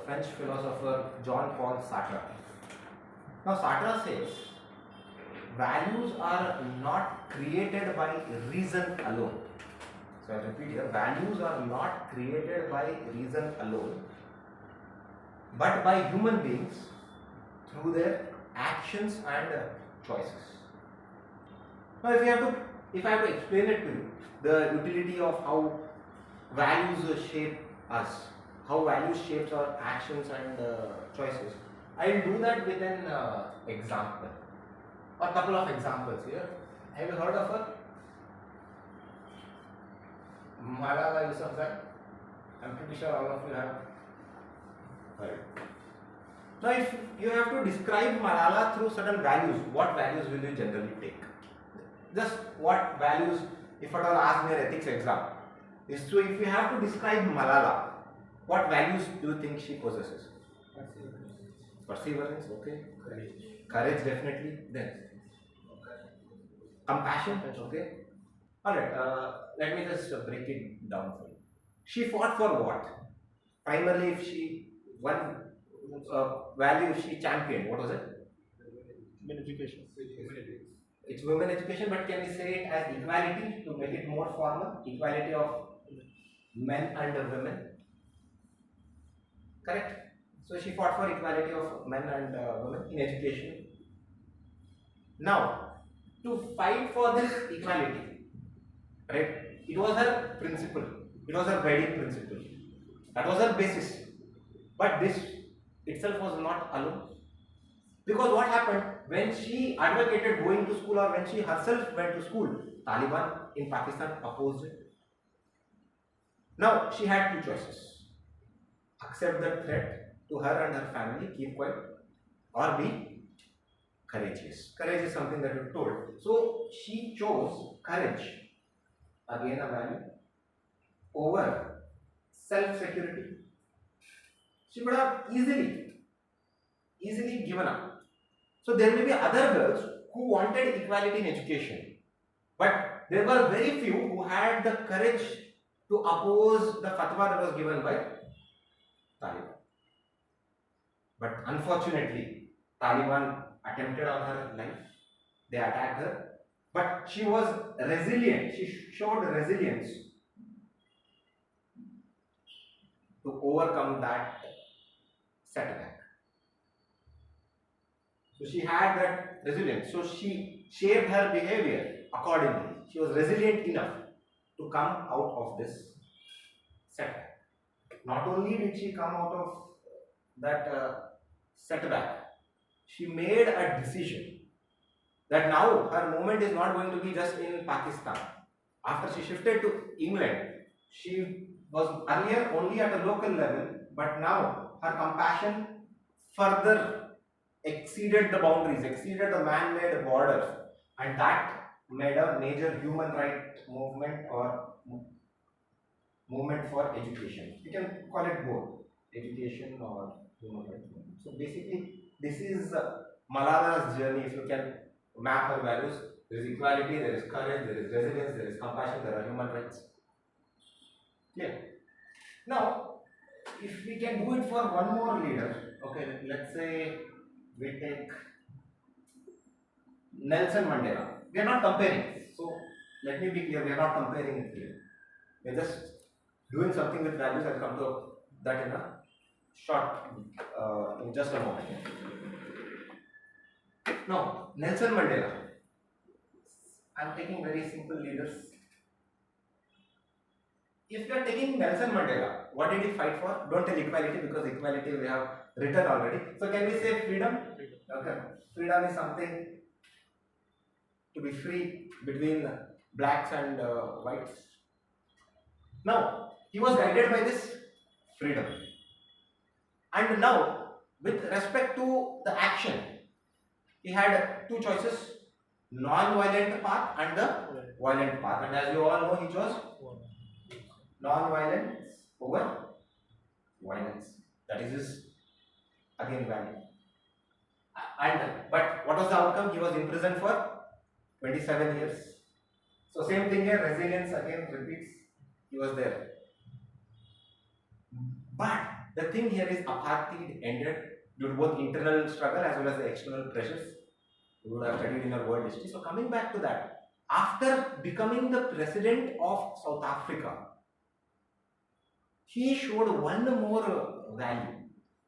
French philosopher Jean-Paul Sartre. Now Sartre says, values are not created by reason alone. So I repeat here, values are not created by reason alone, but by human beings through their actions and choices. Now if I have to explain it to you, the utility of how values shape us, how values shapes our actions and choices, I will do that with an example, or a couple of examples here. Have you heard of her? Malala Yousafzai? I'm pretty sure all of you have heard. Now if you have to describe Malala through certain values, what values will you generally take? Just what values, if at all asked in your ethics exam, is so if you have to describe Malala, what values do you think she possesses? Perseverance, okay. Courage, definitely. Then compassion, okay. Alright, let me just break it down for you. She fought for what? Primarily, if she one value she championed, what was it? Women education. It's women education, but can we say it as equality to make it more formal? Equality of men and women. Correct? So she fought for equality of men and women in education. Now, to fight for this equality, right? It was her principle. It was her guiding principle. That was her basis. But this itself was not alone. Because what happened when she advocated going to school, or when she herself went to school, Taliban in Pakistan opposed it. Now she had two choices: accept the threat to her and her family, keep quiet, or be courageous. Courage is something that you told. So she chose courage, again a value, over self-security. She could have easily given up. So there may be other girls who wanted equality in education, but there were very few who had the courage to oppose the fatwa that was given by Taliban. But unfortunately, Taliban attempted on her life. They attacked her, but she was resilient. She showed resilience to overcome that setback. So she had that resilience. So she shaped her behavior accordingly. She was resilient enough to come out of this setback. Not only did she come out of that setback, she made a decision that now her movement is not going to be just in Pakistan. After she shifted to England, she was earlier only at a local level, but now her compassion further exceeded the boundaries, exceeded the man-made borders, and that made a major human rights movement or movement for education. You can call it both, education or human rights movement. So basically, this is Malala's journey. If you can map her values, there is equality, there is courage, there is resilience, there is compassion, there are human rights. Clear? Now, if we can do it for one more leader, okay, let's say we take Nelson Mandela. We are not comparing. So let me be clear, we are not comparing it here. We are just doing something with values. I'll come to that in a short, in just a moment. Now, Nelson Mandela. I'm taking very simple leaders. If you are taking Nelson Mandela, what did he fight for? Don't tell equality, because equality we have written already. So can we say freedom? Okay. Freedom is something to be free between blacks and whites. Now, he was guided by this freedom. And now, with respect to the action, he had two choices: non-violent path and the violent path. And as you all know, he chose non-violence over violence. That is his, again, value. But what was the outcome? He was imprisoned for 27 years. So same thing here, resilience again repeats. He was there. But the thing here is apartheid ended due to both internal struggle as well as the external pressures. You would have studied in your world history. So coming back to that, after becoming the president of South Africa, he showed one more value,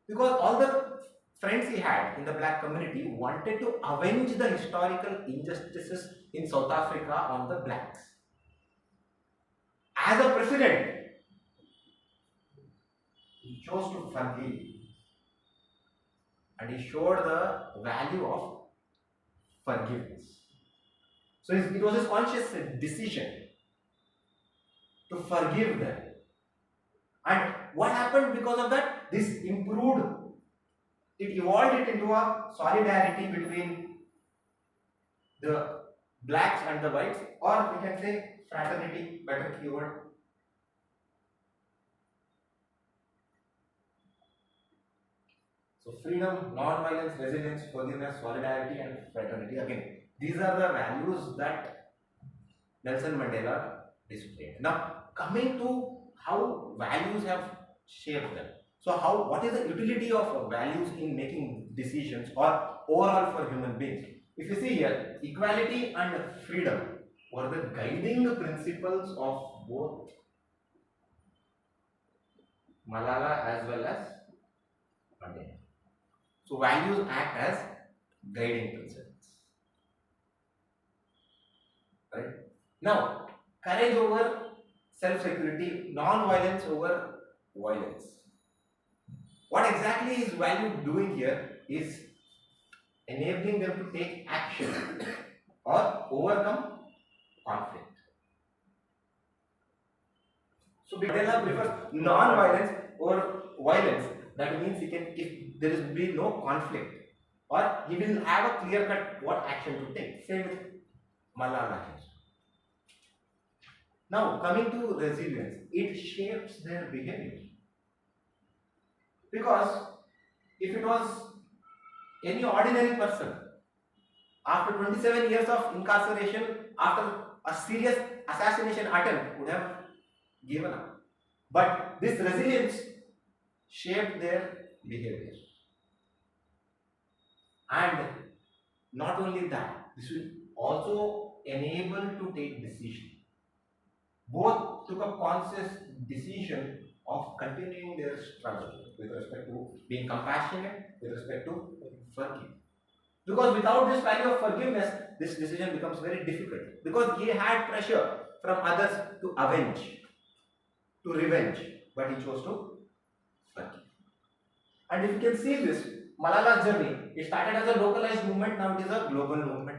because all the friends he had in the black community wanted to avenge the historical injustices in South Africa on the blacks. As a president, he chose to forgive, and he showed the value of forgiveness. So it was his conscious decision to forgive them. And what happened because of that? This improved, it evolved it into a solidarity between the blacks and the whites, or we can say fraternity, better keyword. So freedom, non-violence, resilience, forgiveness, solidarity, and fraternity. Again, these are the values that Nelson Mandela displayed. Now, coming to how values have shaped them. So, what is the utility of values in making decisions or overall for human beings? If you see here, equality and freedom were the guiding principles of both Malala as well as Mandela. So values act as guiding principles. Right? Now, courage over self-security, non-violence over violence. What exactly is value doing here is enabling them to take action or overcome conflict. So Mandela prefers non-violence over violence. That means he can, if there will be no conflict, or he will have a clear cut what action to take. Same with Malala. Now coming to resilience, it shapes their behavior. Because if it was any ordinary person, after 27 years of incarceration, after a serious assassination attempt, would have given up. But this resilience shaped their behavior. And not only that, this will also enable to take decision. Both took a conscious decision of continuing their struggle with respect to being compassionate, with respect to forgive. Because without this value of forgiveness, this decision becomes very difficult. Because he had pressure from others to avenge, to revenge, but he chose to forgive. And if you can see this, Malala's journey, it started as a localized movement, now it is a global movement.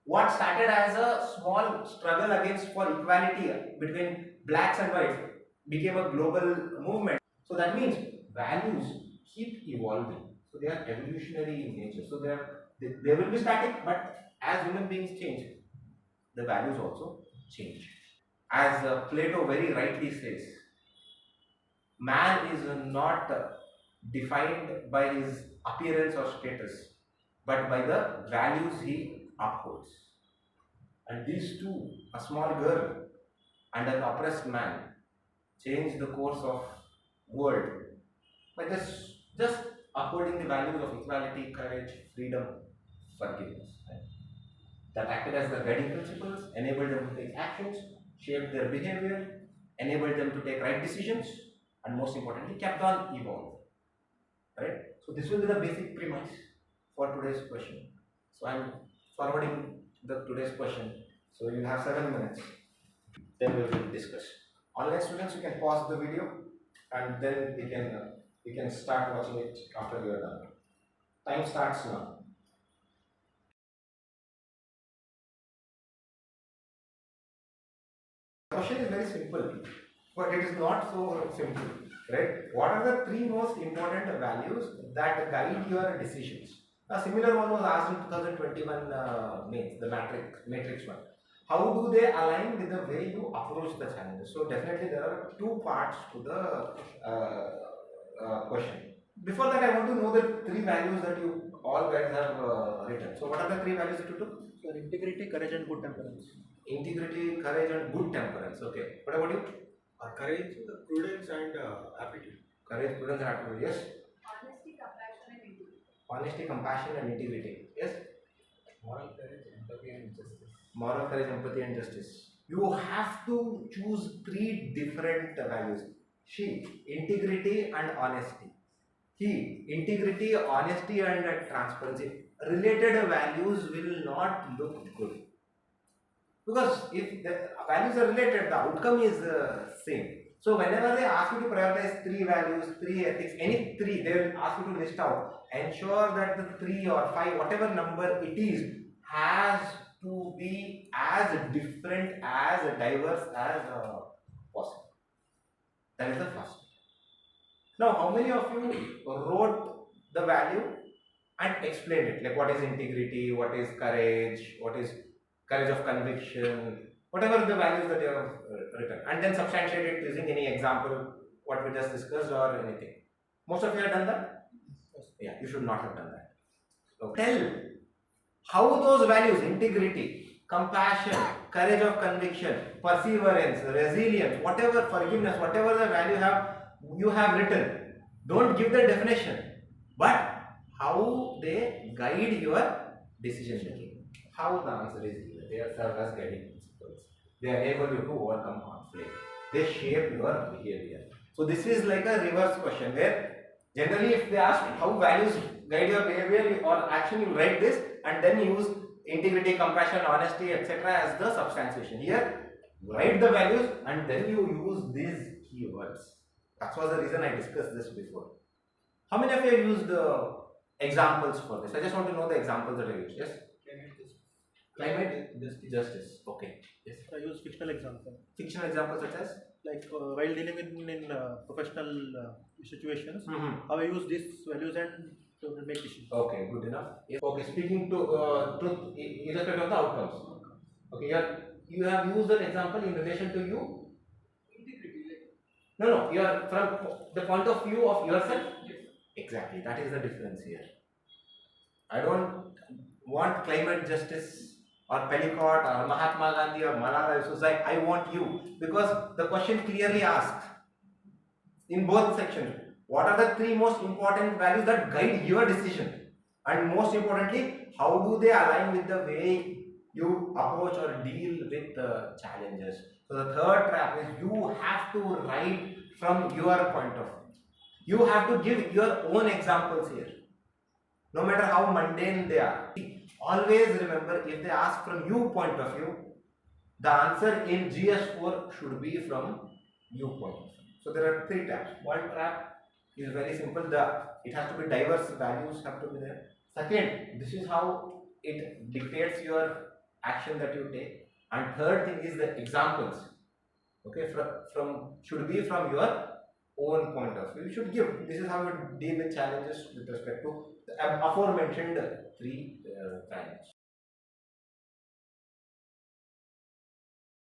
What started as a small struggle against for equality between blacks and whites became a global movement. So that means values keep evolving. So they are evolutionary in nature. So they will be static, but as human beings change, the values also change. As Plato very rightly says, man is not defined by his appearance or status, but by the values he upholds. And these two, a small girl and an oppressed man, change the course of world by just upholding the values of equality, courage, freedom, forgiveness. Right? That acted as the guiding principles, enabled them to take actions, shaped their behavior, enabled them to take right decisions, and most importantly, kept on evolving. Right? So this will be the basic premise for today's question. So I am forwarding today's question. So you have 7 minutes. Then we will discuss. Online students, you can pause the video, and then we can start watching it after we are done. Time starts now. The question is very simple, but it is not so simple. Right? What are the 3 most important values that guide your decisions? A similar one was asked in 2021 Mains, the matrix one. How do they align with the way you approach the challenges? So definitely there are 2 parts to the question. Before that, I want to know the 3 values that you all guys have written. So what are the 3 values that you took? So integrity, courage, and good temperance. Integrity, courage, and good temperance. Okay. What about you? Courage, prudence, and aptitude. Courage, prudence, and activity. Yes. Honesty, compassion, and integrity. Honesty, compassion, and integrity. Yes. Moral courage, empathy, and justice. Moral courage, empathy, and justice. You have to choose 3 different values. She, integrity and honesty. He, integrity, honesty, and transparency. Related values will not look good. Because if the values are related, the outcome is same. So whenever they ask you to prioritize 3 values, 3 ethics, any 3, they will ask you to list out. Ensure that the 3 or 5, whatever number it is, has to be as different, as diverse as possible. That is the first. Now, how many of you wrote the value and explained it? Like what is integrity, what is courage, what is courage of conviction, whatever the values that you have written, and then substantiate it using any example, what we just discussed or anything. Most of you have done that? Yeah, you should not have done that. So tell how those values, integrity, compassion, courage of conviction, perseverance, resilience, whatever, forgiveness, whatever the value you have written, don't give the definition, but how they guide your decision making. How the answer is given. They serve as guiding principles. They enable you to overcome conflict. They shape your behavior. So this is like a reverse question where generally if they ask how values guide your behavior or action, you write this and then use integrity, compassion, honesty, etc. as the substantiation. Here, write the values and then you use these keywords. That was the reason I discussed this before. How many of you have used examples for this? I just want to know the examples that I used. Yes? Climate justice. Okay. Yes. I use fictional example. Fictional examples such as? Like while dealing in professional situations, how I use these values and to make decisions. Okay, good enough. Yes. Okay, speaking to truth irrespective of the outcomes. Okay, you have used an example in relation to you. No, you are from the point of view of yourself. Exactly, that is the difference here. I don't want climate justice or Pelicott or Mahatma Gandhi or Malala Yousafzai. I want you, because the question clearly asks in both sections, what are the 3 most important values that guide your decision, and most importantly, how do they align with the way you approach or deal with challenges. So the third trap is you have to write from your point of view. You have to give your own examples here, no matter how mundane they are. Always remember, if they ask from your point of view, the answer in GS4 should be from your point of view. So there are 3 traps. One trap is very simple. It has to be diverse values have to be there. Second, this is how it dictates your action that you take. And third thing is the examples. Okay, should be from your own point of view. You should give. This is how you deal with challenges with respect to the aforementioned 3 values.